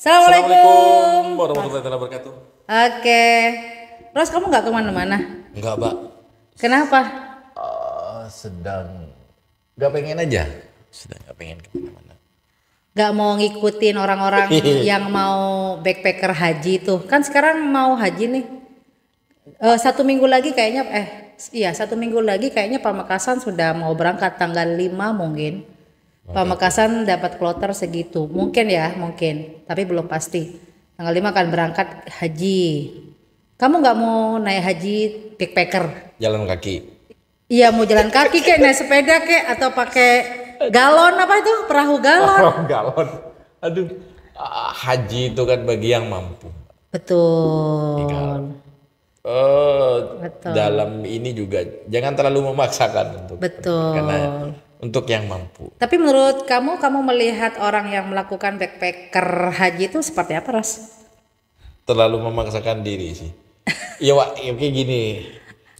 Assalamualaikum Assalamualaikum. warahmatullahi wabarakatuh. Oke. Ros, kamu nggak kemana-mana? Enggak, Mbak. Kenapa? Sedang nggak pengen aja. Sedang nggak pengen kemana-mana. Nggak mau ngikutin orang-orang yang mau backpacker haji tuh? Kan sekarang mau haji nih. 1 minggu lagi kayaknya, iya 1 minggu lagi kayaknya Pamekasan sudah mau berangkat tanggal 5 mungkin. Pamekasan dapat kloter segitu. Mungkin ya, mungkin. Tapi belum pasti. Tanggal 5 akan berangkat haji. Kamu nggak mau naik haji backpacker? Jalan kaki. Iya, mau jalan kaki kek, naik sepeda kek, atau pakai galon apa itu? Perahu galon. Oh, galon. Aduh. Haji itu kan bagi yang mampu. Betul. Betul. Dalam ini juga jangan terlalu memaksakan untuk Betul. karena untuk yang mampu. Tapi menurut kamu melihat orang yang melakukan backpacker haji itu seperti apa, Ros? Terlalu memaksakan diri sih. Iya, Wak, ya kayak gini.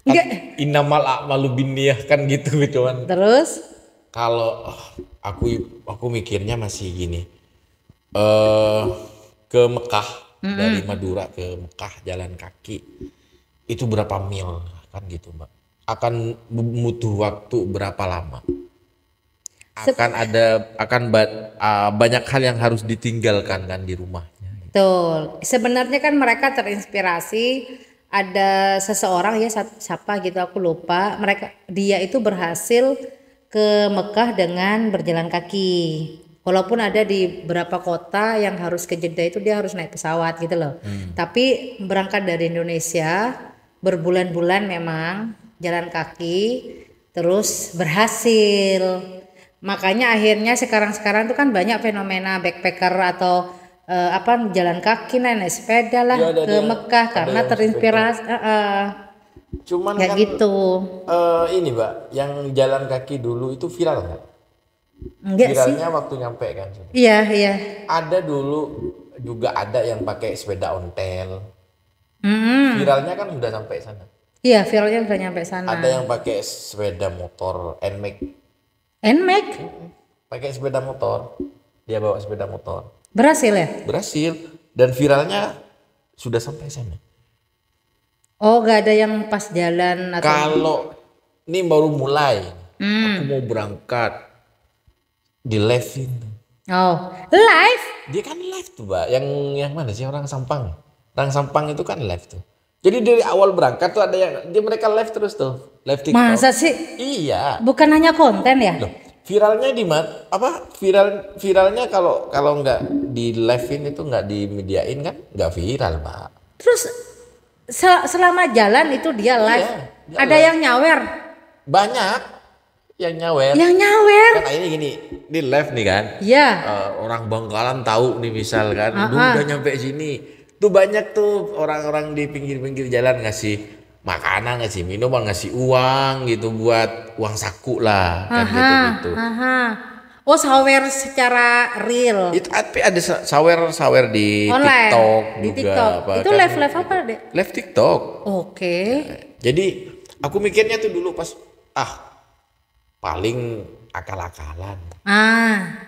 Enggak. Innamal a'malu binniyah kan gitu cuman. Terus? Kalau aku mikirnya masih gini. Ke Mekah dari Madura ke Mekah jalan kaki itu berapa mil kan gitu, Mbak. Akan butuh waktu berapa lama? Banyak hal yang harus ditinggalkan kan di rumahnya. Betul. Sebenarnya kan mereka terinspirasi ada seseorang ya siapa gitu aku lupa. Dia itu berhasil ke Mekah dengan berjalan kaki. Walaupun ada di beberapa kota yang harus ke Jeddah itu dia harus naik pesawat gitu loh. Tapi berangkat dari Indonesia berbulan-bulan memang jalan kaki terus berhasil. Makanya akhirnya sekarang tuh kan banyak fenomena backpacker atau jalan kaki naik sepeda lah Ya, ke Mekah karena yang terinspirasi Cuman kayak kan gitu. ini, Mbak, yang jalan kaki dulu itu viral nggak? Enggak sih. Viralnya waktu nyampe kan. Iya, iya. Ada dulu juga ada yang pakai sepeda ontel. Viralnya kan sudah sampai sana. Iya, viralnya udah nyampe sana. Ada yang pakai sepeda motor NMAX. Nmax Pakai sepeda motor. Dia bawa sepeda motor. berhasil ya? Berhasil dan viralnya sudah sampai sana. Oh, gak ada yang pas jalan atau Kalau ini baru mulai, aku mau berangkat di live itu. oh, live? Dia kan live tuh, Mbak. Yang mana sih orang Sampang? Orang Sampang itu kan live tuh. Jadi dari awal berangkat tuh ada yang mereka live terus tuh, live TikTok. Masa sih? Iya. Bukan hanya konten ya? Loh, viralnya di mana? Viralnya kalau nggak di live-in itu nggak dimediain kan nggak viral, Mbak. Terus selama jalan itu dia live. Iya, dia Ada live. yang nyawer. Banyak yang nyawer. Yang nyawer. Kan ini gini, di live nih kan. Iya. Orang Bangkalan tahu nih misal kan, udah nyampe sini. Tuh banyak tuh orang-orang di pinggir-pinggir jalan ngasih makanan, ngasih minuman, ngasih uang gitu buat uang saku lah kan gitu-gitu. Oh, sawer secara real. Itu tapi ada sawer di Online. TikTok Di juga TikTok. apa Itu kan. live apa, Dek? Live TikTok. Oke. Jadi aku mikirnya tuh dulu pas paling akal-akalan.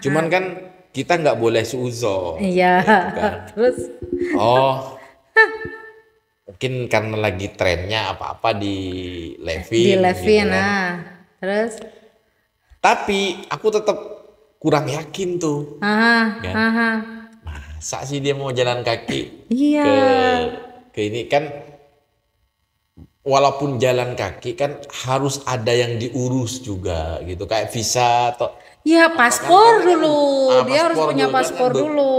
Cuman kan kita nggak boleh suuzon. Iya. Gitu kan. Terus Oh, mungkin karena lagi trennya apa-apa di di Levin Levin, gitu kan. Terus Tapi aku tetap kurang yakin tuh. Kan? Masa sih dia mau jalan kaki iya. ke ini kan, walaupun jalan kaki kan harus ada yang diurus juga gitu kayak visa atau Iya, paspor kan dulu. Dia harus paspor punya dulu kan, paspor dulu.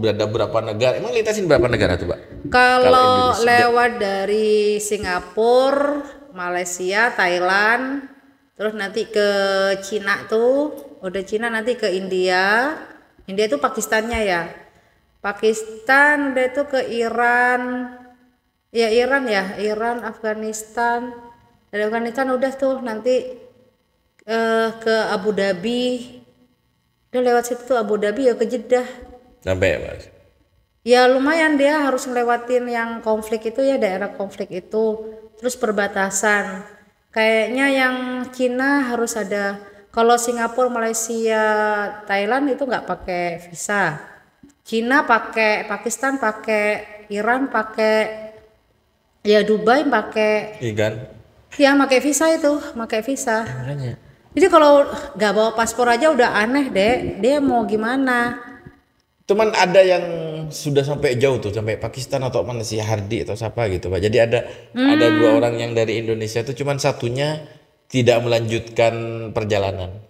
Berada berapa negara? Emang lintasin berapa negara tuh, Pak? Kalau Indonesia. lewat dari Singapura, Malaysia, Thailand, terus nanti ke Cina tuh, udah Cina nanti ke India. India itu Pakistannya ya. Pakistan udah itu ke Iran. Ya Iran ya, Iran, Afghanistan. Dari Afghanistan udah tuh nanti ke Abu Dhabi. Udah lewat situ tuh Abu Dhabi ya ke Jeddah. Sampai, Mas. Ya lumayan dia harus ngelewatin yang konflik itu ya, daerah konflik itu. Terus perbatasan. Kayaknya yang Cina harus ada. Kalau Singapura, Malaysia, Thailand itu nggak pakai visa. Cina pakai, Pakistan pakai, Iran pakai, ya Dubai pakai, Iya kan? ya pakai visa itu, pakai visa. Makanya. Jadi kalau nggak bawa paspor aja udah aneh deh, dia mau gimana? Cuman ada yang sudah sampai jauh tuh, sampai Pakistan atau mana sih Hardi atau siapa gitu Pak. Jadi ada dua orang yang dari Indonesia tuh, cuman satunya tidak melanjutkan perjalanan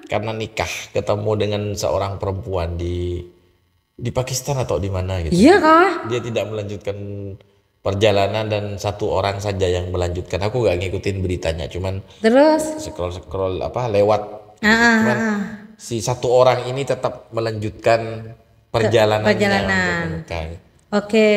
karena nikah, ketemu dengan seorang perempuan di Pakistan atau di mana gitu. Iya kah? Dia tidak melanjutkan perjalanan dan satu orang saja yang melanjutkan. Aku gak ngikutin beritanya, cuman Terus? scroll apa lewat. Cuman si satu orang ini tetap melanjutkan perjalanannya perjalanan. untuk menikah. Oke.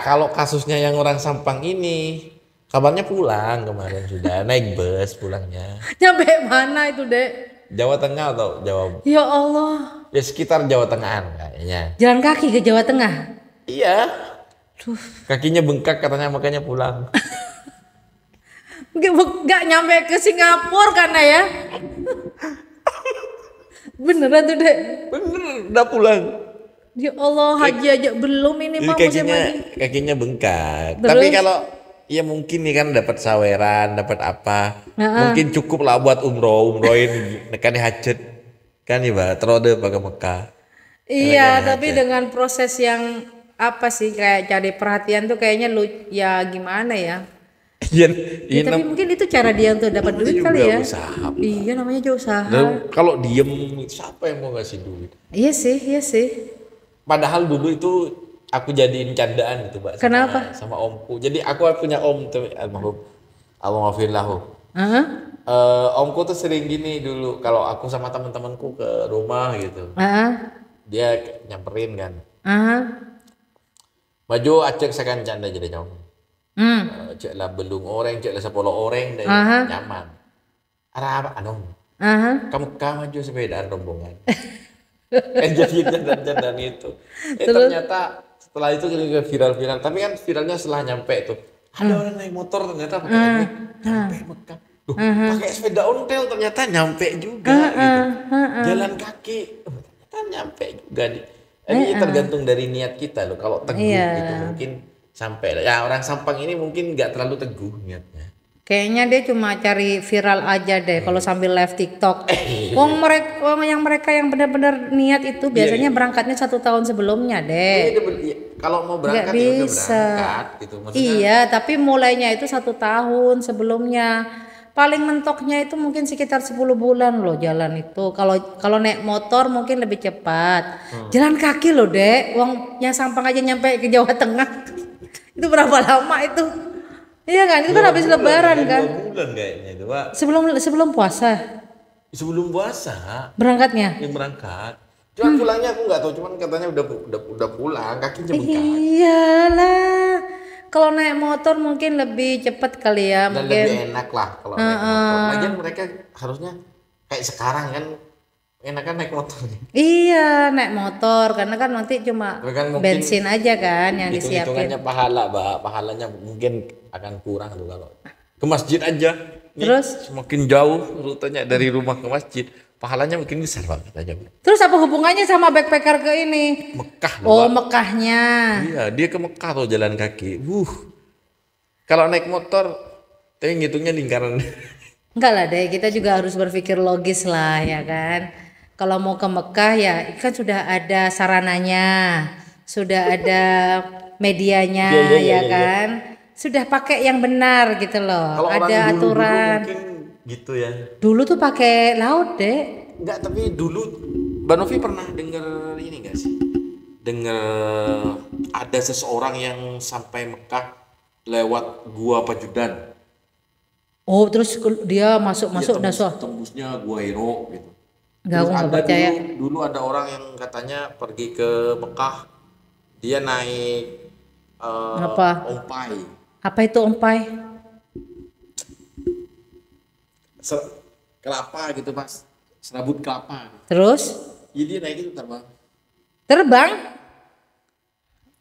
Kalau kasusnya yang orang Sampang ini, kabarnya pulang kemarin sudah naik bus pulangnya. Nyampe mana itu dek? Jawa Tengah atau Jawa? Ya Allah. Ya sekitar Jawa Tengahan kayaknya. Jalan kaki ke Jawa Tengah. Iya. Kakinya bengkak katanya makanya pulang. Nggak nyampe ke Singapura karena ya. Beneran tuh dek. Bener, udah pulang. Ya Allah, haji aja belum ini Jadi Pak musim haji. kakinya bengkak. Terus? Tapi kalau ya mungkin nih kan dapat saweran, dapat apa? Mungkin cukup lah buat umrohin nekani hajat. Kan ya Pak, terode pakai Mekah. Iya, Enak-enak tapi aja. dengan proses yang apa sih kayak cari perhatian tuh kayaknya lu ya gimana ya? Iya, Ya, tapi mungkin itu cara dia untuk dapat duit juga kali ya. usaha. Iya, namanya juga usaha. Dan kalau diem siapa yang mau ngasih duit? Iya sih, iya sih. Padahal dulu itu aku jadiin candaan gitu Mbak. Kenapa? Sama omku. Jadi aku punya om tuh almarhum. Almarhum. Heeh. Omku tuh sering gini dulu kalau aku sama teman-temanku ke rumah gitu. Heeh. Dia nyamperin kan. Heeh. Maju acek sekan canda jadi nyong. Cek lah belung orang, cek lah 10 orang deh nyaman. Arah apa anong? Kamu maju sepedaan rombongan. Jadi dan itu. Ternyata setelah itu jadi viral-viral. Tapi kan viralnya setelah nyampe tuh. Ada orang naik motor ternyata pakai ini nyampe Mekah. Duh, pakai sepeda ontel ternyata nyampe juga gitu. Jalan kaki ternyata nyampe juga ini tergantung dari niat kita loh. Kalau teguh gitu mungkin sampai. Ya orang Sampang ini mungkin nggak terlalu teguh niatnya. Kayaknya dia cuma cari viral aja deh kalau sambil live TikTok. Yang mereka yang benar-benar niat itu biasanya berangkatnya 1 tahun sebelumnya deh. Kalau mau berangkat Nggak ya udah bisa. berangkat gitu. Maksudnya, Iya, tapi mulainya itu 1 tahun sebelumnya. Paling mentoknya itu mungkin sekitar 10 bulan loh jalan itu. Kalau naik motor mungkin lebih cepat. Jalan kaki loh dek. Uangnya Sampang aja nyampe ke Jawa Tengah. Itu berapa lama itu? Iya kan, itu kan habis lebaran kan. 2 bulan kayaknya itu Pak. Sebelum puasa Sebelum puasa berangkatnya. yang berangkat. Cuma pulangnya aku nggak tahu. Cuman katanya udah pulang, kakinya bengkak. Iyalah. Kalau naik motor mungkin lebih cepat kali ya, Dan mungkin. lebih enak lah kalau naik motor. Lagian mereka harusnya kayak sekarang kan enakan naik motor. Iya, naik motor karena kan nanti cuma Tapi kan mungkin bensin aja kan yang disiapin. Hitung-hitungannya pahala, Mbak. Pahalanya mungkin akan kurang tuh kalau ke masjid aja. Nih, Terus? semakin jauh rutenya dari rumah ke masjid, pahalanya mungkin besar banget aja. Terus apa hubungannya sama backpacker ke ini? Mekah loh, Oh, Mbak. Mekahnya. Iya, dia ke Mekah tuh jalan kaki. Kalau naik motor, tapi ngitungnya lingkaran. Enggak lah deh, kita juga harus berpikir logis lah ya kan. Kalau mau ke Mekah ya kan sudah ada sarananya, sudah ada medianya Iya, ya kan. Sudah pakai yang benar gitu loh. Kalau Ada orang dulu aturan. mungkin gitu ya. Dulu tuh pakai laut deh. Enggak, tapi dulu Mbak Novi pernah dengar ini enggak sih? Dengar ada seseorang yang sampai Mekah lewat Gua Pajudan. Oh, terus dia masuk dan Tembusnya Gua Hiro gitu. Enggak, aku Terus nggak ada percaya. dulu ada orang yang katanya pergi ke Mekah, dia naik Apa? ompai. Apa itu ompai? Kelapa gitu Mas, serabut kelapa. Terus Jadi dia naik itu terbang. terbang?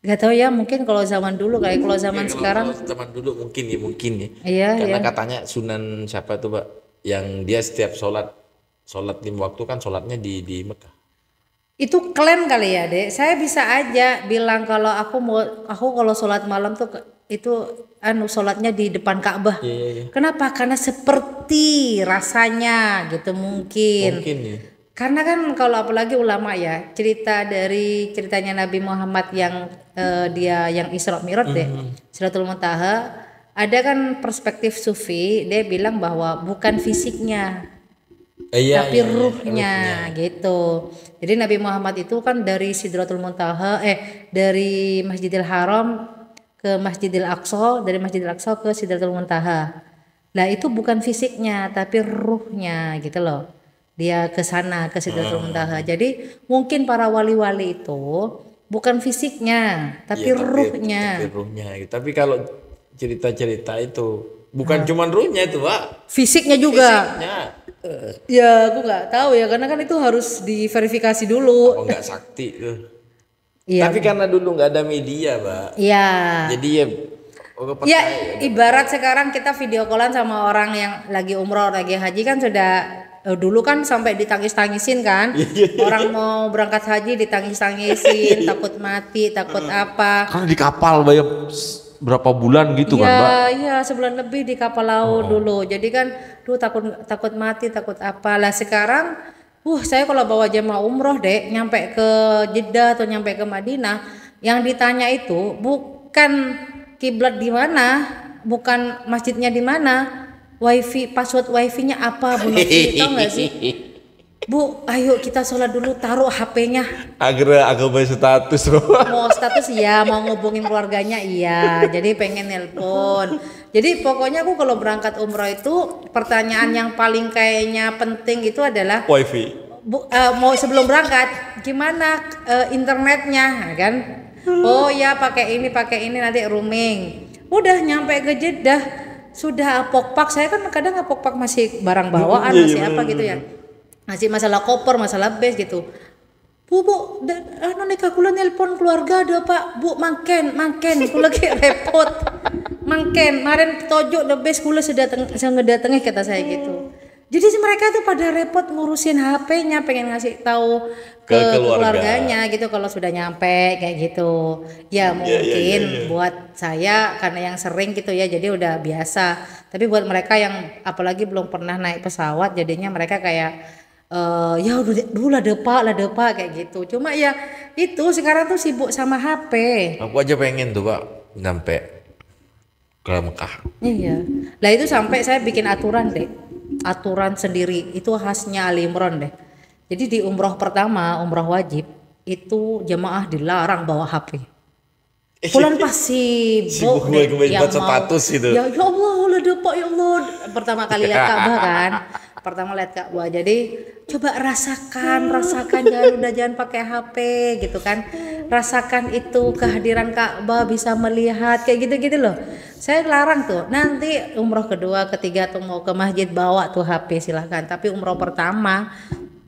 Gak tahu ya, mungkin kalau zaman dulu kayak kalau zaman sekarang. Kalau zaman dulu mungkin ya. Iya, Karena iya. katanya Sunan siapa tuh Pak, yang dia setiap sholat 5 waktu kan sholatnya di Mekah. Itu klaim kali ya, Dek. Saya bisa aja bilang kalau aku kalau sholat malam tuh itu sholatnya di depan Ka'bah. Iya, iya, iya. Kenapa? Karena seperti rasanya gitu mungkin. Mungkin ya. Karena kan kalau apalagi ulama ya, ceritanya Nabi Muhammad yang dia yang Isra Mi'raj deh, Sidratul Muntaha, ada kan perspektif sufi, dia bilang bahwa bukan fisiknya, Iya, tapi iya, iya, ruhnya ruhnya. gitu. Jadi Nabi Muhammad itu kan dari Sidratul Muntaha dari Masjidil Haram ke Masjidil Aqsa, dari Masjidil Aqsa ke Sidratul Muntaha. Nah, itu bukan fisiknya tapi ruhnya gitu loh. Dia ke sana ke Sidratul Muntaha. Jadi mungkin para wali-wali itu bukan fisiknya Iya, tapi tapi ruhnya. ruhnya. Tapi kalau cerita-cerita itu bukan cuman ruhnya itu, Pak. Fisiknya juga. Fisiknya. Ya, aku nggak tahu ya karena kan itu harus diverifikasi dulu. Apa enggak sakti tuh. Iya. Tapi karena dulu nggak ada media, Pak. Iya. Jadi ya Ya, percaya. ibarat sekarang kita video callan sama orang yang lagi umroh, lagi haji kan sudah dulu kan sampai ditangis-tangisin kan. Orang mau berangkat haji ditangis-tangisin, takut mati, takut apa. Karena di kapal bayar berapa bulan gitu kan, Mbak? Iya, sebulan lebih di kapal laut dulu. Jadi kan, takut takut mati, takut apa. Lah sekarang, saya kalau bawa jemaah umroh dek, nyampe ke Jeddah atau nyampe ke Madinah, yang ditanya itu bukan kiblat di mana, bukan masjidnya di mana, password wifi-nya apa, Bu Novi, tahu nggak sih? Bu, ayo kita sholat dulu, taruh HP-nya. Agar agak status, Pak. Mau status iya, mau ngubungin keluarganya iya, jadi pengen nelpon. Jadi pokoknya aku kalau berangkat umroh itu pertanyaan yang paling kayaknya penting itu adalah Wifi. mau sebelum berangkat gimana internetnya kan? Oh ya pakai ini nanti roaming. Udah nyampe ke Jeddah sudah apok-pak, saya kan kadang apok-pak masih barang bawaan masih apa gitu ya. Masih masalah koper, masalah base gitu. Bu, nek kula nelpon keluarga ada Pak. Bu, mangken, kula lagi repot. Mangken, maren tojo the base kula ngedatengnya kata saya gitu. Jadi mereka tuh pada repot ngurusin HP-nya, pengen ngasih tahu ke keluarganya gitu kalau sudah nyampe kayak gitu. Ya mungkin buat saya karena yang sering gitu ya, jadi udah biasa. Tapi buat mereka yang apalagi belum pernah naik pesawat, jadinya mereka kayak ya udah dulu lah depa kayak gitu. Cuma ya itu sekarang tuh sibuk sama HP. Aku aja pengen tuh, Pak, nyampe ke Mekah. Iya. Lah itu sampai saya bikin aturan deh. Aturan sendiri itu khasnya Ali Imron deh. Jadi di umroh pertama, umroh wajib itu jemaah dilarang bawa HP. Bulan pas sibuk deh yang mau status itu. ya Allah lah depa ya Allah. Pertama kali lihat Ka'bah kan. Jadi coba rasakan jangan pakai HP gitu kan. Rasakan itu kehadiran Ka'bah, bisa melihat kayak gitu-gitu loh. Saya larang tuh. Nanti umroh kedua, ketiga tuh mau ke masjid bawa tuh HP silahkan. Tapi umroh pertama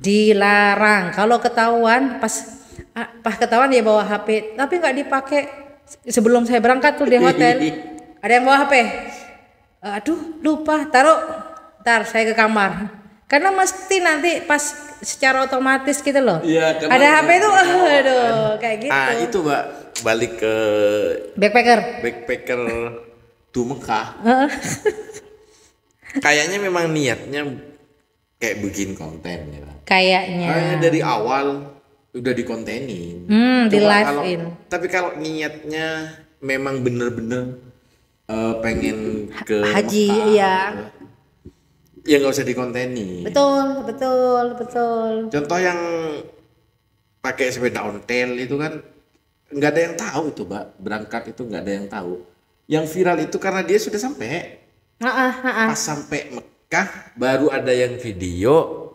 dilarang. Kalau ketahuan pas ketahuan dia bawa HP, tapi nggak dipakai sebelum saya berangkat tuh di hotel. Ada yang bawa HP. Aduh lupa taruh. Ntar saya ke kamar. Karena mesti nanti pas secara otomatis gitu loh. Iya, ada HP itu kayak gitu. Itu, Mbak, balik ke backpacker tuh Mekah. Kayaknya memang niatnya kayak bikin konten ya. Kayaknya dari awal udah dikontenin. Di live-in. Tapi kalau niatnya memang bener-bener pengen ke haji Mekah, ya. Ya nggak usah dikonteni. Betul. Contoh yang pakai sepeda ontel itu kan nggak ada yang tahu itu, Mbak. Berangkat itu nggak ada yang tahu. Yang viral itu karena dia sudah sampai. Pas sampai Mekah baru ada yang video.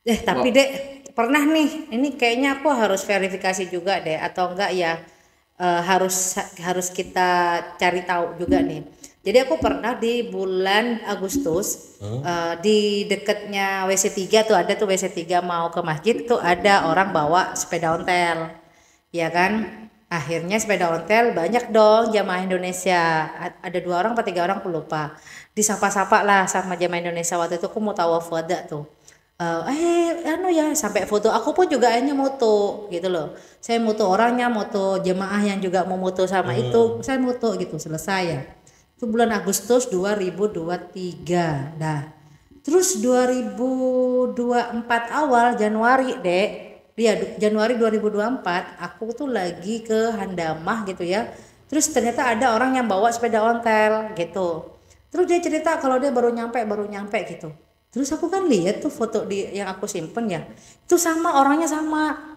Tapi Dek, pernah nih. Ini kayaknya aku harus verifikasi juga deh atau enggak ya. Harus kita cari tahu juga nih. Jadi aku pernah di bulan Agustus di dekatnya WC3 tuh ada tuh WC3 mau ke masjid tuh ada orang bawa sepeda ontel. Ya kan? Akhirnya sepeda ontel banyak dong jamaah Indonesia. Ada 2 orang atau 3 orang aku lupa. Disapa-sapa lah sama jamaah Indonesia waktu itu aku mau tawaf wada tuh. anu ya sampai foto, aku pun juga akhirnya moto gitu loh, saya moto orangnya, moto jemaah yang juga mau moto sama itu, saya moto gitu, selesai ya. Itu bulan Agustus 2023. Nah terus 2024 awal Januari dek, dia Januari 2024 aku tuh lagi ke Handamah gitu ya, terus ternyata ada orang yang bawa sepeda ontel gitu, terus dia cerita kalau dia baru nyampe gitu. Terus aku kan lihat tuh foto yang aku simpen ya, itu sama orangnya sama.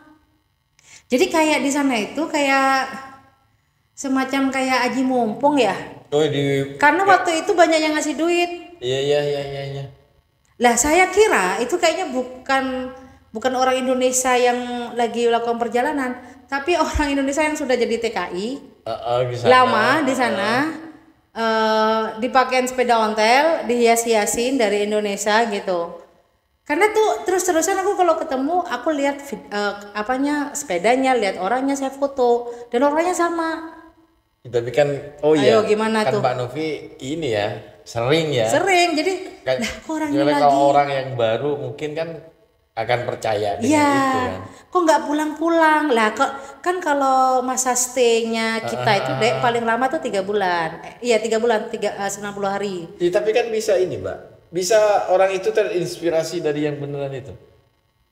Jadi kayak di sana itu kayak semacam kayak aji mumpung ya. Oh di. Karena waktu itu banyak yang ngasih duit. Iya. Lah saya kira itu kayaknya bukan orang Indonesia yang lagi melakukan perjalanan, tapi orang Indonesia yang sudah jadi TKI Di sana. lama di sana. Dipakein sepeda ontel, dihias-hiasin dari Indonesia gitu. Karena tuh terus-terusan aku kalau ketemu aku lihat sepedanya, lihat orangnya, saya foto dan orangnya sama. Tapi kan Ayo, gimana kan tuh? Mbak Novi ini ya sering ya. Sering, jadi Kan, lah kok orang ini kalau lagi. orang yang baru mungkin kan akan percaya dengan Iya, itu kan. kok nggak pulang-pulang lah? Kok kan kalau masa stay-nya kita itu dek paling lama tuh 3 bulan. Iya 3 bulan, 90 hari. Ya, tapi kan bisa ini Mbak, bisa orang itu terinspirasi dari yang beneran itu.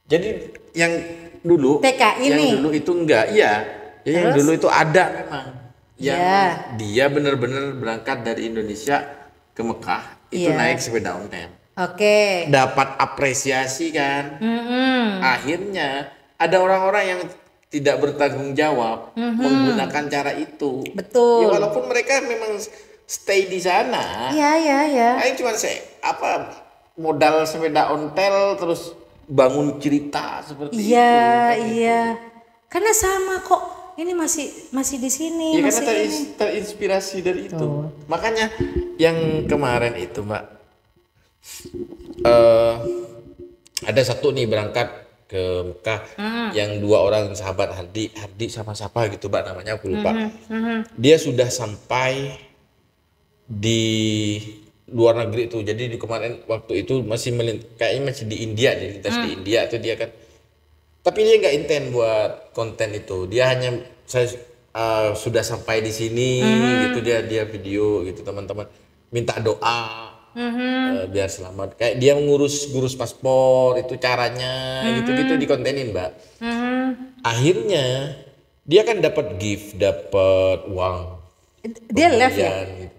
Jadi yang dulu, TKI yang nih. dulu itu enggak, iya. Yang Terus? dulu itu ada memang. Yang Iya. dia bener-bener berangkat dari Indonesia ke Mekah itu Iya. naik sepeda ontel. Oke. Dapat apresiasi kan. Mm-mm. Akhirnya ada orang-orang yang tidak bertanggung jawab menggunakan cara itu. Betul. Ya, walaupun mereka memang stay di sana. Iya. Ayo cuma modal sepeda ontel terus bangun cerita seperti itu. Iya. Karena sama kok. Ini masih di sini, Ya masih karena ini. terinspirasi dari itu. Betul. Makanya yang kemarin itu Mbak, ada satu nih berangkat ke Mekah yang 2 orang sahabat Hardi sama siapa gitu Mbak namanya aku lupa. Dia sudah sampai di luar negeri tuh. Jadi di kemarin waktu itu kayaknya masih di India, jadi tes di India tuh dia kan. Tapi dia nggak intent buat konten itu. Dia hanya sudah sampai di sini gitu, dia video gitu teman-teman, minta doa biar selamat. Kayak dia ngurus paspor itu caranya gitu-gitu dikontenin Mbak. Akhirnya dia kan dapat gift, dapat uang. Dia live ya? Gitu.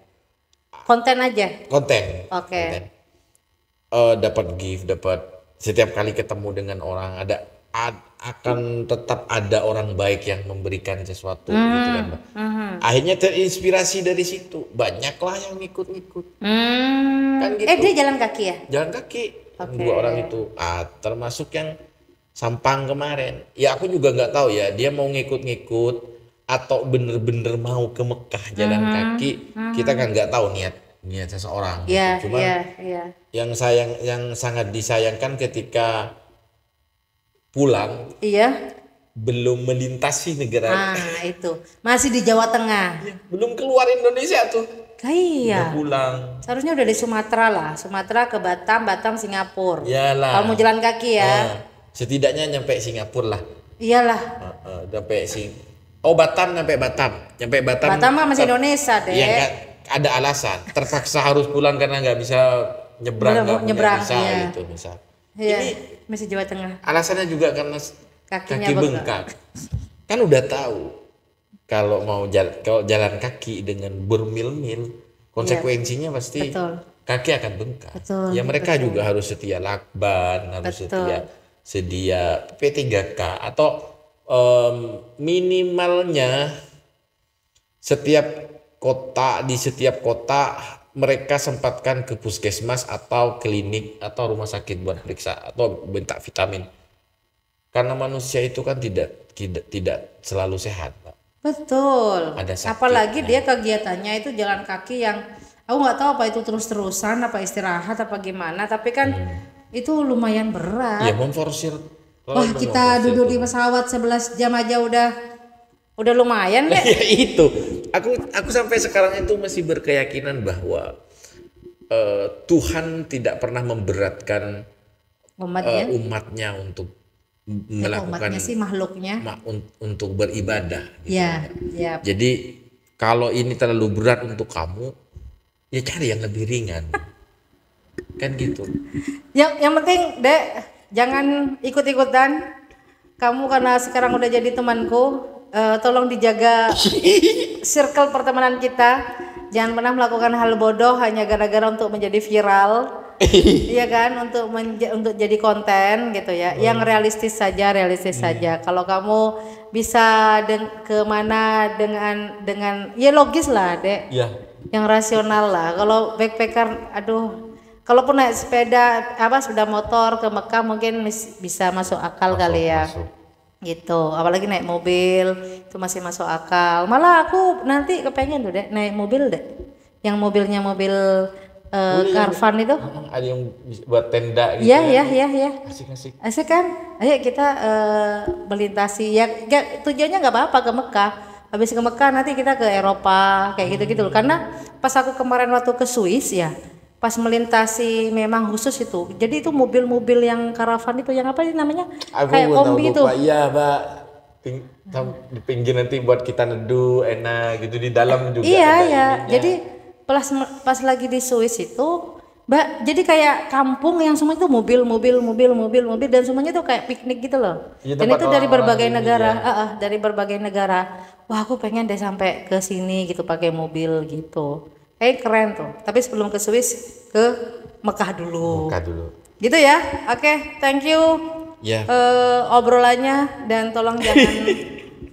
Konten aja. Konten. Oke. Konten. Dapat gift, dapat setiap kali ketemu dengan orang akan tetap ada orang baik yang memberikan sesuatu gitu kan Mbak. Akhirnya terinspirasi dari situ, banyaklah yang ngikut-ngikut. Kan gitu. Dia jalan kaki ya? Jalan kaki. Oke. 2 orang itu, termasuk yang Sampang kemarin. Ya aku juga nggak tahu ya, dia mau ngikut-ngikut atau bener-bener mau ke Mekah jalan kaki. Kita kan nggak tahu niat seseorang. Iya, Gitu. Cuma iya. yang sangat disayangkan ketika pulang Iya. belum melintasi negara, Itu. Masih di Jawa Tengah. belum keluar Indonesia tuh. Lah iya. Udah pulang. Seharusnya udah di Sumatera lah. Sumatera ke Batam, Singapura. Iyalah. Kalau mau jalan kaki ya. Setidaknya nyampe Singapura lah. Iyalah. Nyampe Batam, nyampe Batam. Batam mah masih Indonesia deh. Ya kan ada alasan. Terpaksa harus pulang karena nggak bisa nyebrang, nggak punya Nyebrang, visa iya. gitu misal. Iya. Ini Masih Jawa Tengah. alasannya juga karena Kakinya kaki bengkak. bengkak. Kan udah tahu kalau jalan kaki dengan bermil-mil konsekuensinya pasti Betul. kaki akan bengkak. Betul, Ya mereka juga harus setia lakban, harus Betul. sedia P3K atau minimalnya di setiap kota mereka sempatkan ke puskesmas atau klinik atau rumah sakit buat periksa atau minta vitamin. Karena manusia itu kan tidak selalu sehat, Pak. Betul. Ada sakit, Apalagi dia kegiatannya itu jalan kaki yang aku nggak tahu apa itu terus-terusan, apa istirahat, apa gimana. Tapi kan itu lumayan berat. Ya memforsir. Wah kita duduk di pesawat 11 jam aja udah lumayan deh. Ya itu. Aku sampai sekarang itu masih berkeyakinan bahwa Tuhan tidak pernah memberatkan umatnya untuk Umatnya melakukan sih makhluknya. untuk beribadah gitu. Ya. Jadi kalau ini terlalu berat untuk kamu, ya cari yang lebih ringan. Kan gitu. Yang penting, Dek, jangan ikut-ikutan. Kamu karena sekarang udah jadi temanku, tolong dijaga circle pertemanan kita. Jangan pernah melakukan hal bodoh hanya gara-gara untuk menjadi viral. Iya kan, untuk jadi konten gitu ya. Yang realistis saja. Kalau kamu bisa kemana dengan ya logis lah, Dek. Iya. Yang rasional lah. Kalau backpacker, aduh, kalaupun naik sepeda motor ke Mekah mungkin bisa masuk akal kali ya. Gitu. Apalagi naik mobil itu masih masuk akal. Malah aku nanti kepengen tuh, Dek, naik mobil, Dek. Yang mobilnya mobil Karvan itu. Ada yang buat tenda gitu. Iya. Asik-asik. Asik kan? Ayo kita melintasi ya tujuannya nggak apa-apa ke Mekah. Habis ke Mekah nanti kita ke Eropa kayak gitu-gitu loh. Karena pas aku kemarin waktu ke Swiss ya, pas melintasi memang khusus itu. Jadi itu mobil-mobil yang karavan itu yang apa sih namanya? Aku Kayak kombi itu. Iya, Mbak. Di pinggir nanti buat kita neduh enak gitu, di dalam juga Iya ada ya. ininya. Jadi pas lagi di Swiss itu, Mbak, jadi kayak kampung yang semua itu mobil dan semuanya tuh kayak piknik gitu loh. Iya, Dan tempat itu dari berbagai orang-orang negara, dari berbagai negara. Wah, aku pengen deh sampai ke sini gitu pakai mobil gitu. Kayak keren tuh. Tapi sebelum ke Swiss, ke Mekah dulu. Buka dulu. Gitu ya. Oke, thank you. Ya. Obrolannya dan tolong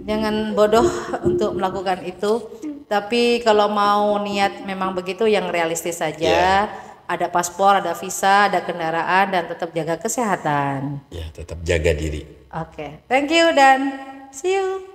jangan bodoh untuk melakukan itu. Tapi kalau mau niat memang begitu yang realistis saja. Ada paspor, ada visa, ada kendaraan dan tetap jaga kesehatan. Ya, tetap jaga diri. Oke. Thank you dan see you.